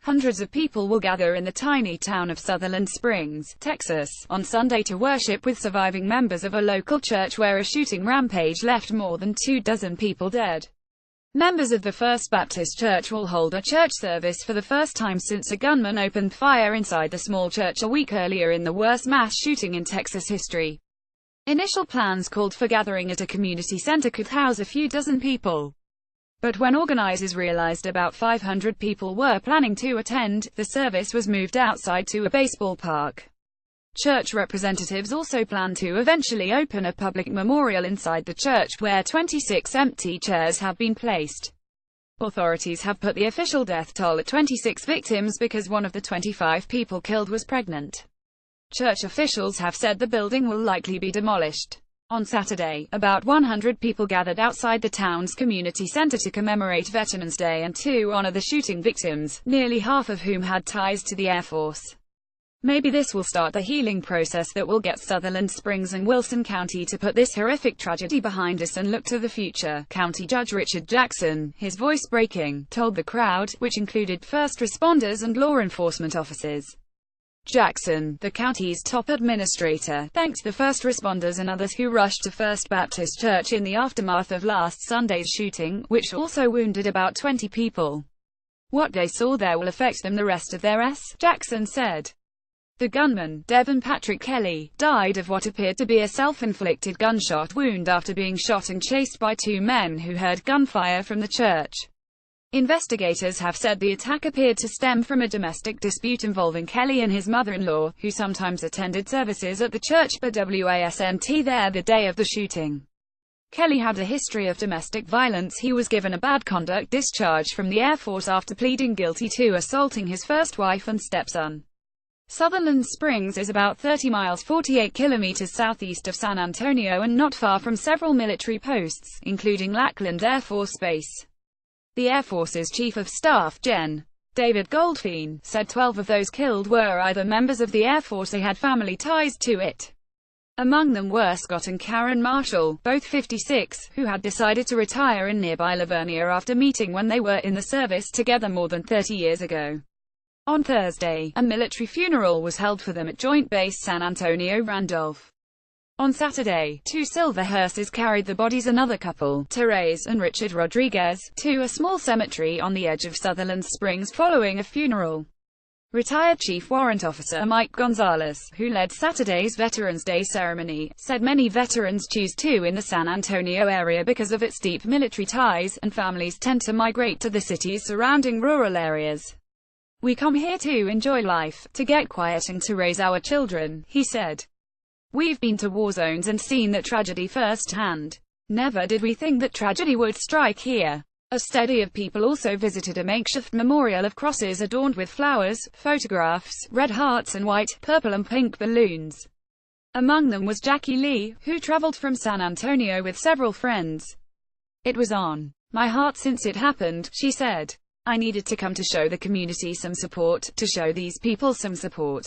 Hundreds of people will gather in the tiny town of Sutherland Springs, Texas, on Sunday to worship with surviving members of a local church where a shooting rampage left more than 24 people dead. Members of the First Baptist Church will hold a church service for the first time since a gunman opened fire inside the small church a week earlier in the worst mass shooting in Texas history. Initial plans called for gathering at a community center could house a few dozen people. But when organizers realized about 500 people were planning to attend, the service was moved outside to a baseball park. Church representatives also plan to eventually open a public memorial inside the church, where 26 empty chairs have been placed. Authorities have put the official death toll at 26 victims because one of the 25 people killed was pregnant. Church officials have said the building will likely be demolished. On Saturday, about 100 people gathered outside the town's community center to commemorate Veterans Day and to honor the shooting victims, nearly half of whom had ties to the Air Force. Maybe this will start the healing process that will get Sutherland Springs and Wilson County to put this horrific tragedy behind us and look to the future, County Judge Richard Jackson, his voice breaking, told the crowd, which included first responders and law enforcement officers. Jackson, the county's top administrator, thanked the first responders and others who rushed to First Baptist Church in the aftermath of last Sunday's shooting, which also wounded about 20 people. What they saw there will affect them the rest of their lives, Jackson said. The gunman, Devin Patrick Kelly, died of what appeared to be a self-inflicted gunshot wound after being shot and chased by two men who heard gunfire from the church. Investigators have said the attack appeared to stem from a domestic dispute involving Kelly and his mother-in-law, who sometimes attended services at the church but wasn't there the day of the shooting. Kelly had a history of domestic violence. He was given a bad conduct discharge from the Air Force after pleading guilty to assaulting his first wife and stepson. Sutherland Springs is about 30 miles 48 kilometers southeast of San Antonio and not far from several military posts, including Lackland Air Force Base. The Air Force's Chief of Staff, Gen. David Goldfein, said 12 of those killed were either members of the Air Force or had family ties to it. Among them were Scott and Karen Marshall, both 56, who had decided to retire in nearby Lavernia after meeting when they were in the service together more than 30 years ago. On Thursday, a military funeral was held for them at Joint Base San Antonio-Randolph. On Saturday, two silver hearses carried the bodies another couple, Therese and Richard Rodriguez, to a small cemetery on the edge of Sutherland Springs following a funeral. Retired Chief Warrant Officer Mike Gonzalez, who led Saturday's Veterans Day ceremony, said many veterans choose to in the San Antonio area because of its deep military ties, and families tend to migrate to the city's surrounding rural areas. We come here to enjoy life, to get quiet and to raise our children, he said. We've been to war zones and seen that tragedy firsthand. Never did we think that tragedy would strike here. A study of people also visited a makeshift memorial of crosses adorned with flowers, photographs, red hearts and white, purple and pink balloons. Among them was Jackie Lee, who traveled from San Antonio with several friends. It was on my heart since it happened, she said. I needed to come to show the community some support, to show these people some support.